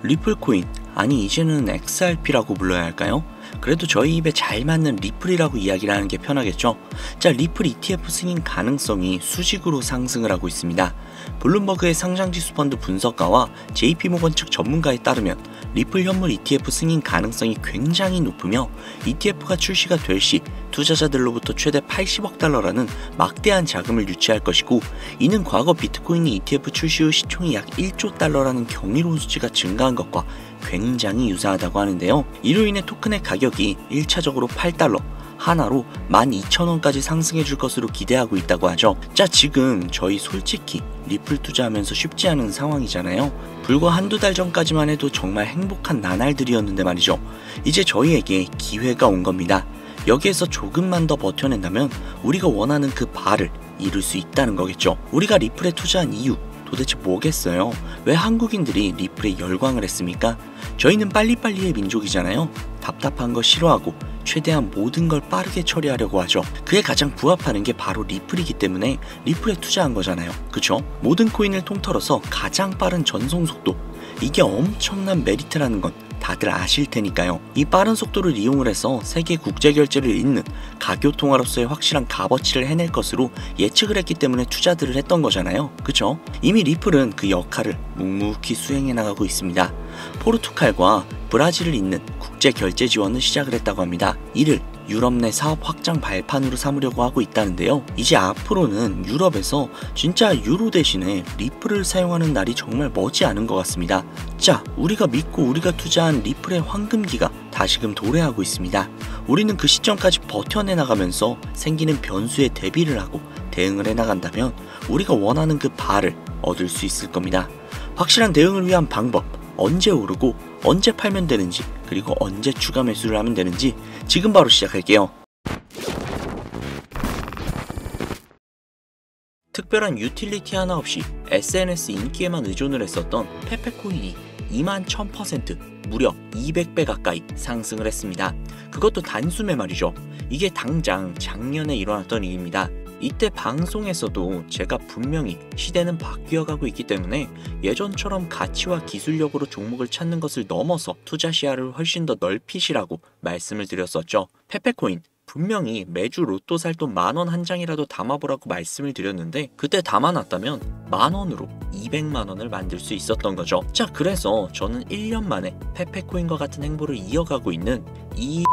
리플 코인, 아니 이제는 XRP라고 불러야 할까요? 그래도 저희 입에 잘 맞는 리플이라고 이야기를 하는 게 편하겠죠? 자, 리플 ETF 승인 가능성이 수직으로 상승을 하고 있습니다. 블룸버그의 상장지수 펀드 분석가와 JP모건 측 전문가에 따르면 리플 현물 ETF 승인 가능성이 굉장히 높으며 ETF가 출시가 될 시 투자자들로부터 최대 80억 달러라는 막대한 자금을 유치할 것이고, 이는 과거 비트코인이 ETF 출시 후 시총이 약 1조 달러라는 경이로운 수치가 증가한 것과 굉장히 유사하다고 하는데요. 이로 인해 토큰의 가격이 1차적으로 8달러, 하나로 12,000원까지 상승해 줄 것으로 기대하고 있다고 하죠. 자, 지금 저희 솔직히 리플 투자하면서 쉽지 않은 상황이잖아요. 불과 한두 달 전까지만 해도 정말 행복한 나날들이었는데 말이죠. 이제 저희에게 기회가 온 겁니다. 여기에서 조금만 더 버텨낸다면 우리가 원하는 그 바를 이룰 수 있다는 거겠죠. 우리가 리플에 투자한 이유 도대체 뭐겠어요? 왜 한국인들이 리플에 열광을 했습니까? 저희는 빨리빨리의 민족이잖아요. 답답한 거 싫어하고 최대한 모든 걸 빠르게 처리하려고 하죠. 그에 가장 부합하는 게 바로 리플이기 때문에 리플에 투자한 거잖아요. 그쵸? 모든 코인을 통틀어서 가장 빠른 전송 속도, 이게 엄청난 메리트라는 건 다들 아실 테니까요. 이 빠른 속도를 이용을 해서 세계 국제 결제를 잇는 가교 통화로서의 확실한 값어치를 해낼 것으로 예측을 했기 때문에 투자들을 했던 거잖아요. 그쵸? 이미 리플은 그 역할을 묵묵히 수행해 나가고 있습니다. 포르투갈과 브라질을 잇는 국제 결제 지원을 시작을 했다고 합니다. 이를 유럽 내 사업 확장 발판으로 삼으려고 하고 있다는데요. 이제 앞으로는 유럽에서 진짜 유로 대신에 리플을 사용하는 날이 정말 머지 않은 것 같습니다. 자, 우리가 믿고 우리가 투자한 리플의 황금기가 다시금 도래하고 있습니다. 우리는 그 시점까지 버텨내 나가면서 생기는 변수에 대비를 하고 대응을 해나간다면 우리가 원하는 그 바를 얻을 수 있을 겁니다. 확실한 대응을 위한 방법, 언제 오르고 언제 팔면 되는지, 그리고 언제 추가 매수를 하면 되는지 지금 바로 시작할게요. 특별한 유틸리티 하나 없이 SNS 인기에만 의존을 했었던 페페코인이 21,000%, 무려 200배 가까이 상승을 했습니다. 그것도 단숨에 말이죠. 이게 당장 작년에 일어났던 일입니다. 이때 방송에서도 제가 분명히 시대는 바뀌어가고 있기 때문에 예전처럼 가치와 기술력으로 종목을 찾는 것을 넘어서 투자 시야를 훨씬 더 넓히시라고 말씀을 드렸었죠. 페페코인 분명히 매주 로또 살 돈 10,000원 한 장이라도 담아보라고 말씀을 드렸는데, 그때 담아놨다면 10,000원으로 200만원을 만들 수 있었던 거죠. 자, 그래서 저는 1년 만에 페페코인과 같은 행보를 이어가고 있는 이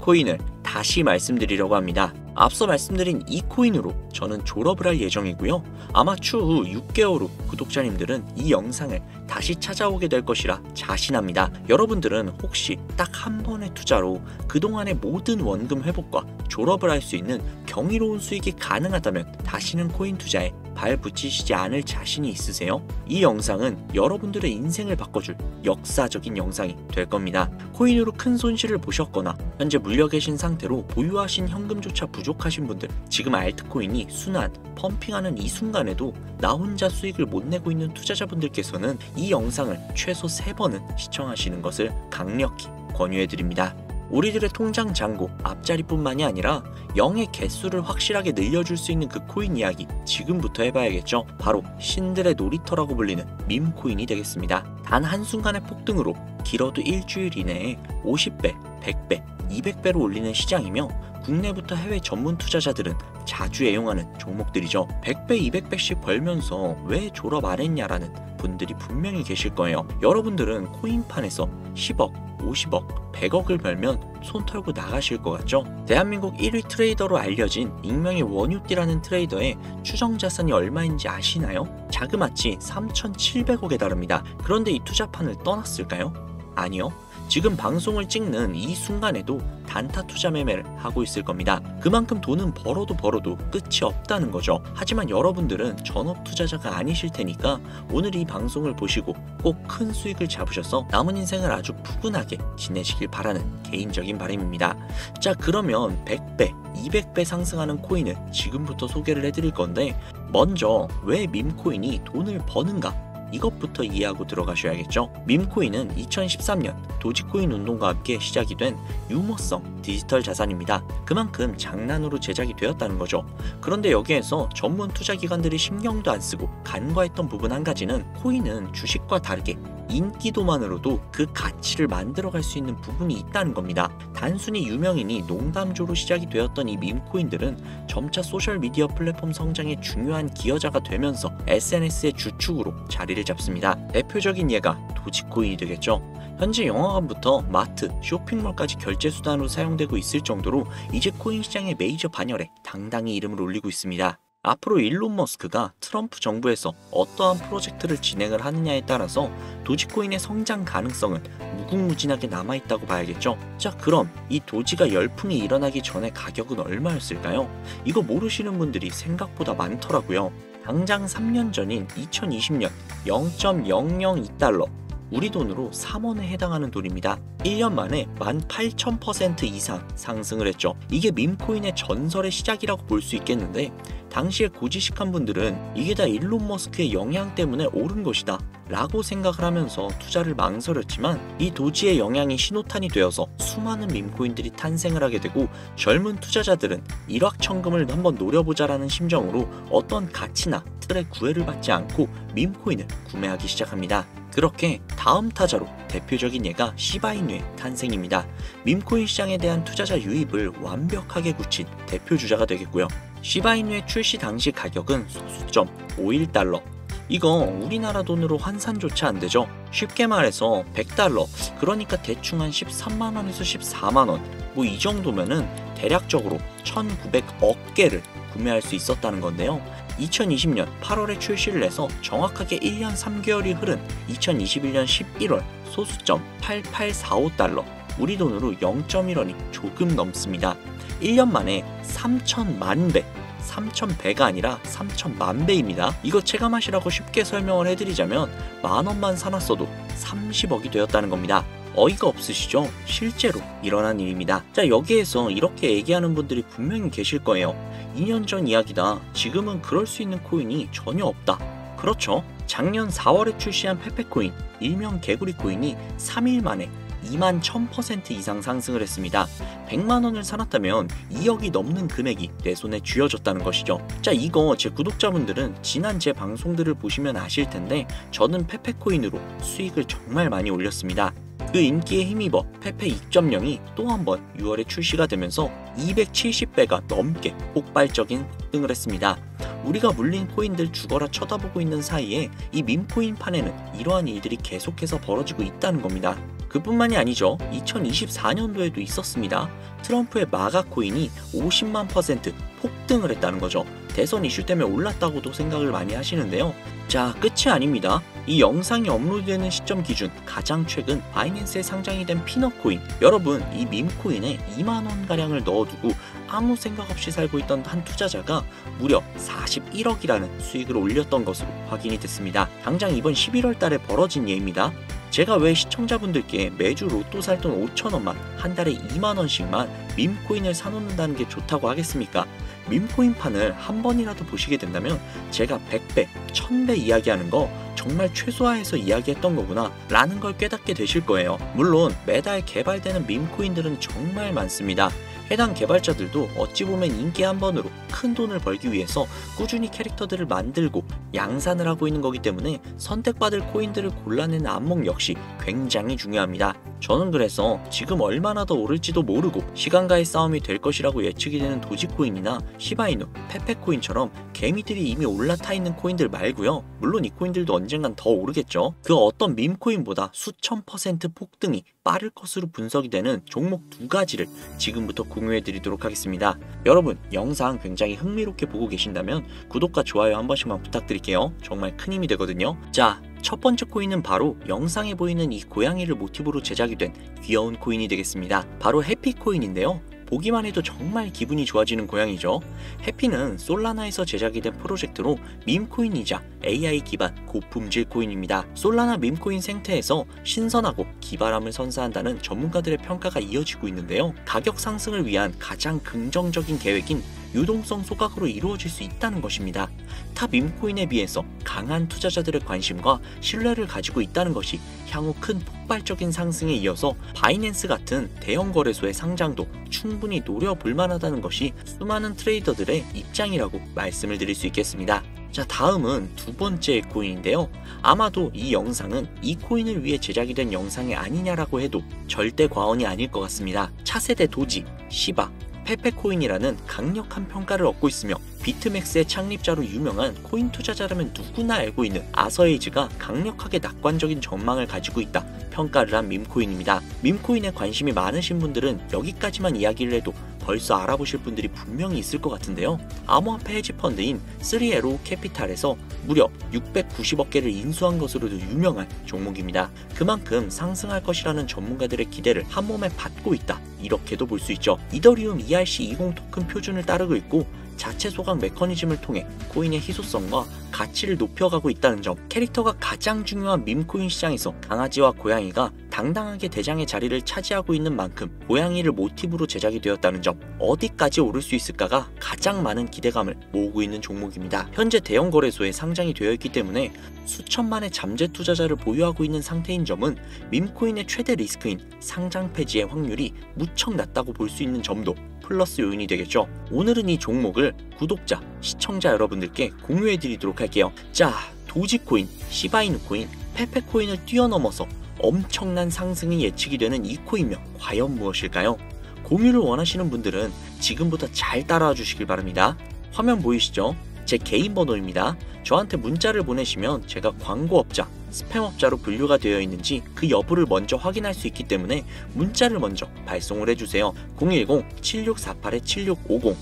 코인을 다시 말씀드리려고 합니다. 앞서 말씀드린 이 코인으로 저는 졸업을 할 예정이고요. 아마 추후 6개월 후 구독자님들은 이 영상을 다시 찾아오게 될 것이라 자신합니다. 여러분들은 혹시 딱 한 번의 투자로 그동안의 모든 원금 회복과 졸업을 할 수 있는 경이로운 수익이 가능하다면 다시는 코인 투자에 발 붙이시지 않을 자신이 있으세요? 이 영상은 여러분들의 인생을 바꿔줄 역사적인 영상이 될 겁니다. 코인으로 큰 손실을 보셨거나 현재 물려 계신 상태로 보유하신 현금조차 부족하신 분들, 지금 알트코인이 순환, 펌핑하는 이 순간에도 나 혼자 수익을 못 내고 있는 투자자분들께서는 이 영상을 최소 3번은 시청하시는 것을 강력히 권유해드립니다. 우리들의 통장 잔고 앞자리뿐만이 아니라 0의 개수를 확실하게 늘려줄 수 있는 그 코인 이야기 지금부터 해봐야겠죠. 바로 신들의 놀이터라고 불리는 밈코인이 되겠습니다. 단 한순간의 폭등으로 길어도 일주일 이내에 50배, 100배, 200배로 올리는 시장이며 국내부터 해외 전문 투자자들은 자주 애용하는 종목들이죠. 100배, 200배씩 벌면서 왜 졸업 안 했냐라는 분들이 분명히 계실 거예요. 여러분들은 코인판에서 10억, 50억, 100억을 벌면 손 털고 나가실 것 같죠? 대한민국 1위 트레이더로 알려진 익명의 원유띠라는 트레이더의 추정 자산이 얼마인지 아시나요? 자그마치 3,700억에 달합니다. 그런데 이 투자판을 떠났을까요? 아니요. 지금 방송을 찍는 이 순간에도 단타 투자 매매를 하고 있을 겁니다. 그만큼 돈은 벌어도 끝이 없다는 거죠. 하지만 여러분들은 전업 투자자가 아니실 테니까 오늘 이 방송을 보시고 꼭 큰 수익을 잡으셔서 남은 인생을 아주 푸근하게 지내시길 바라는 개인적인 바람입니다. 자, 그러면 100배, 200배 상승하는 코인을 지금부터 소개를 해드릴 건데, 먼저 왜 밈코인이 돈을 버는가? 이것부터 이해하고 들어가셔야겠죠. 밈코인은 2013년 도지코인 운동과 함께 시작이 된 유머성 디지털 자산입니다. 그만큼 장난으로 제작이 되었다는 거죠. 그런데 여기에서 전문 투자기관들이 신경도 안 쓰고 간과했던 부분 한 가지는, 코인은 주식과 다르게 인기도만으로도 그 가치를 만들어갈 수 있는 부분이 있다는 겁니다. 단순히 유명인이 농담조로 시작이 되었던 이 밈코인들은 점차 소셜미디어 플랫폼 성장의 중요한 기여자가 되면서 SNS의 주축으로 자리를 잡습니다. 대표적인 예가 도지코인이 되겠죠. 현재 영화관부터 마트, 쇼핑몰까지 결제 수단으로 사용되고 있을 정도로 이제 코인 시장의 메이저 반열에 당당히 이름을 올리고 있습니다. 앞으로 일론 머스크가 트럼프 정부에서 어떠한 프로젝트를 진행을 하느냐에 따라서 도지코인의 성장 가능성은 무궁무진하게 남아있다고 봐야겠죠. 자, 그럼 이 도지가 열풍이 일어나기 전에 가격은 얼마였을까요? 이거 모르시는 분들이 생각보다 많더라고요. 당장 3년 전인 2020년 0.002달러, 우리 돈으로 3원에 해당하는 돈입니다. 1년 만에 18,000% 이상 상승을 했죠. 이게 밈코인의 전설의 시작이라고 볼 수 있겠는데, 당시에 고지식한 분들은 이게 다 일론 머스크의 영향 때문에 오른 것이다 라고 생각을 하면서 투자를 망설였지만, 이 도지의 영향이 신호탄이 되어서 수많은 밈코인들이 탄생을 하게 되고, 젊은 투자자들은 일확천금을 한번 노려보자라는 심정으로 어떤 가치나 틀의 구애를 받지 않고 밈코인을 구매하기 시작합니다. 그렇게 다음 타자로 대표적인 예가 시바이누의 탄생입니다. 밈코인 시장에 대한 투자자 유입을 완벽하게 굳힌 대표 주자가 되겠고요. 시바이누의 출시 당시 가격은 소수점 51달러. 이거 우리나라 돈으로 환산조차 안 되죠. 쉽게 말해서 100달러, 그러니까 대충 한 13만원에서 14만원, 뭐 이 정도면은 대략적으로 1900억 개를 구매할 수 있었다는 건데요. 2020년 8월에 출시를 해서 정확하게 1년 3개월이 흐른 2021년 11월 소수점 8845달러, 우리 돈으로 0.1원이 조금 넘습니다. 1년 만에 3천만 배, 3,100가 아니라 3천만 배입니다. 이거 체감하시라고 쉽게 설명을 해드리자면 만원만 사놨어도 30억이 되었다는 겁니다. 어이가 없으시죠? 실제로 일어난 일입니다. 자, 여기에서 이렇게 얘기하는 분들이 분명히 계실 거예요. 2년 전 이야기다. 지금은 그럴 수 있는 코인이 전혀 없다. 그렇죠. 작년 4월에 출시한 페페코인, 일명 개구리 코인이 3일 만에 21,000% 이상 상승을 했습니다. 100만원을 사놨다면 2억이 넘는 금액이 내 손에 쥐어졌다는 것이죠. 자, 이거 제 구독자분들은 지난 제 방송들을 보시면 아실 텐데, 저는 페페코인으로 수익을 정말 많이 올렸습니다. 그 인기에 힘입어 페페 2.0이 또 한 번 6월에 출시가 되면서 270배가 넘게 폭발적인 폭등을 했습니다. 우리가 물린 코인들 죽어라 쳐다보고 있는 사이에 이 밈코인 판에는 이러한 일들이 계속해서 벌어지고 있다는 겁니다. 그뿐만이 아니죠. 2024년도에도 있었습니다. 트럼프의 마가 코인이 50만% 폭등을 했다는 거죠. 대선 이슈 때문에 올랐다고도 생각을 많이 하시는데요. 자, 끝이 아닙니다. 이 영상이 업로드되는 시점 기준 가장 최근 바이낸스에 상장이 된 피넛코인, 여러분 이 밈코인에 2만원가량을 넣어두고 아무 생각 없이 살고 있던 한 투자자가 무려 41억이라는 수익을 올렸던 것으로 확인이 됐습니다. 당장 이번 11월 달에 벌어진 예입니다. 제가 왜 시청자분들께 매주 로또 살 돈 5천원만 한 달에 2만원씩만 밈코인을 사놓는다는 게 좋다고 하겠습니까? 밈코인판을 한 번이라도 보시게 된다면 제가 100배, 1000배 이야기하는 거 정말 최소화해서 이야기했던 거구나 라는 걸 깨닫게 되실 거예요. 물론 매달 개발되는 밈코인들은 정말 많습니다. 해당 개발자들도 어찌 보면 인기 한 번으로 큰 돈을 벌기 위해서 꾸준히 캐릭터들을 만들고 양산을 하고 있는 거기 때문에 선택받을 코인들을 골라내는 안목 역시 굉장히 중요합니다. 저는 그래서 지금 얼마나 더 오를지도 모르고 시간과의 싸움이 될 것이라고 예측이 되는 도지코인이나 시바이누, 페페코인처럼 개미들이 이미 올라타 있는 코인들 말고요. 물론 이 코인들도 언젠간 더 오르겠죠. 그 어떤 밈코인보다 수천 % 폭등이 빠를 것으로 분석이 되는 종목 두 가지를 지금부터 공유해 드리도록 하겠습니다. 여러분 영상 굉장히 흥미롭게 보고 계신다면 구독과 좋아요 한 번씩만 부탁드릴게요. 정말 큰 힘이 되거든요. 자, 첫 번째 코인은 바로 영상에 보이는 이 고양이를 모티브로 제작이 된 귀여운 코인이 되겠습니다. 바로 해피코인인데요. 보기만 해도 정말 기분이 좋아지는 고양이죠. 해피는 솔라나에서 제작이 된 프로젝트로 밈코인이자 AI 기반 고품질 코인입니다. 솔라나 밈코인 생태에서 신선하고 기발함을 선사한다는 전문가들의 평가가 이어지고 있는데요. 가격 상승을 위한 가장 긍정적인 계획인 유동성 소각으로 이루어질 수 있다는 것입니다. 타 밈코인에 비해서 강한 투자자들의 관심과 신뢰를 가지고 있다는 것이 향후 큰 폭발적인 상승에 이어서 바이낸스 같은 대형 거래소의 상장도 충분히 노려볼 만하다는 것이 수많은 트레이더들의 입장이라고 말씀을 드릴 수 있겠습니다. 자, 다음은 두 번째 코인인데요. 아마도 이 영상은 이 코인을 위해 제작이 된 영상이 아니냐라고 해도 절대 과언이 아닐 것 같습니다. 차세대 도지, 시바, 페페코인이라는 강력한 평가를 얻고 있으며 비트맥스의 창립자로 유명한 코인 투자자라면 누구나 알고 있는 아서에이즈가 강력하게 낙관적인 전망을 가지고 있다 평가를 한 밈코인입니다. 밈코인에 관심이 많으신 분들은 여기까지만 이야기를 해도 벌써 알아보실 분들이 분명히 있을 것 같은데요. 암호화폐 헤지 펀드인 3에로 캐피탈에서 무려 690억 개를 인수한 것으로도 유명한 종목입니다. 그만큼 상승할 것이라는 전문가들의 기대를 한몸에 받고 있다, 이렇게도 볼 수 있죠. 이더리움 ERC20 토큰 표준을 따르고 있고 자체 소각 메커니즘을 통해 코인의 희소성과 가치를 높여가고 있다는 점, 캐릭터가 가장 중요한 밈코인 시장에서 강아지와 고양이가 당당하게 대장의 자리를 차지하고 있는 만큼 고양이를 모티브로 제작이 되었다는 점, 어디까지 오를 수 있을까가 가장 많은 기대감을 모으고 있는 종목입니다. 현재 대형 거래소에 상장이 되어 있기 때문에 수천만의 잠재 투자자를 보유하고 있는 상태인 점은 밈코인의 최대 리스크인 상장 폐지의 확률이 무척 낮다고 볼 수 있는 점도 플러스 요인이 되겠죠. 오늘은 이 종목을 구독자, 시청자 여러분들께 공유해 드리도록 할게요. 자, 도지코인, 시바이누코인, 페페코인을 뛰어넘어서 엄청난 상승이 예측이 되는 이 코인명 과연 무엇일까요? 공유를 원하시는 분들은 지금부터 잘 따라와 주시길 바랍니다. 화면 보이시죠? 제 개인 번호입니다. 저한테 문자를 보내시면 제가 광고업자, 스팸업자로 분류가 되어 있는지 그 여부를 먼저 확인할 수 있기 때문에 문자를 먼저 발송을 해주세요. 010-7648-7650,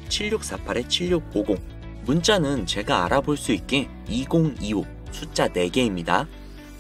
010-7648-7650. 문자는 제가 알아볼 수 있게 2025 숫자 4개입니다.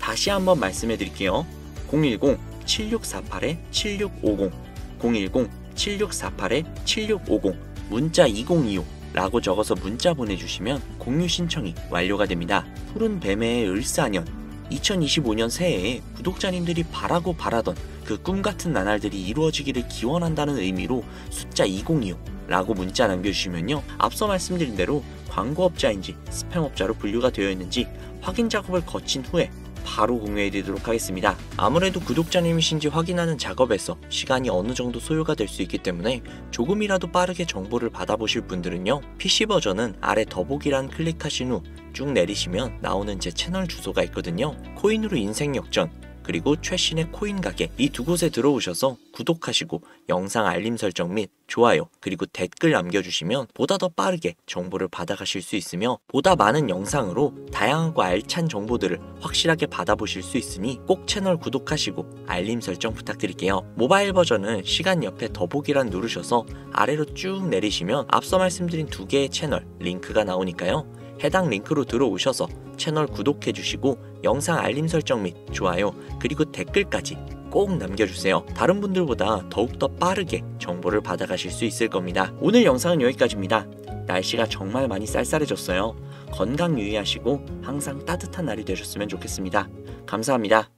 다시 한번 말씀해 드릴게요. 010-7648-7650, 010-7648-7650, 문자 2025 라고 적어서 문자 보내주시면 공유 신청이 완료가 됩니다. 푸른 뱀의 을사년, 2025년 새해에 구독자님들이 바라고 바라던 그 꿈같은 나날들이 이루어지기를 기원한다는 의미로 숫자 2025 라고 문자 남겨주시면요, 앞서 말씀드린 대로 광고업자인지 스팸업자로 분류가 되어 있는지 확인 작업을 거친 후에 바로 공유해드리도록 하겠습니다. 아무래도 구독자님이신지 확인하는 작업에서 시간이 어느 정도 소요가 될 수 있기 때문에 조금이라도 빠르게 정보를 받아보실 분들은요, PC 버전은 아래 더보기란 클릭하신 후 쭉 내리시면 나오는 제 채널 주소가 있거든요. 코인으로 인생 역전, 그리고 최신의 코인 가게, 이 두 곳에 들어오셔서 구독하시고 영상 알림 설정 및 좋아요, 그리고 댓글 남겨주시면 보다 더 빠르게 정보를 받아가실 수 있으며 보다 많은 영상으로 다양하고 알찬 정보들을 확실하게 받아보실 수 있으니 꼭 채널 구독하시고 알림 설정 부탁드릴게요. 모바일 버전은 시간 옆에 더보기란 누르셔서 아래로 쭉 내리시면 앞서 말씀드린 두 개의 채널 링크가 나오니까요, 해당 링크로 들어오셔서 채널 구독해주시고 영상 알림 설정 및 좋아요, 그리고 댓글까지 꼭 남겨주세요. 다른 분들보다 더욱더 빠르게 정보를 받아가실 수 있을 겁니다. 오늘 영상은 여기까지입니다. 날씨가 정말 많이 쌀쌀해졌어요. 건강 유의하시고 항상 따뜻한 날이 되셨으면 좋겠습니다. 감사합니다.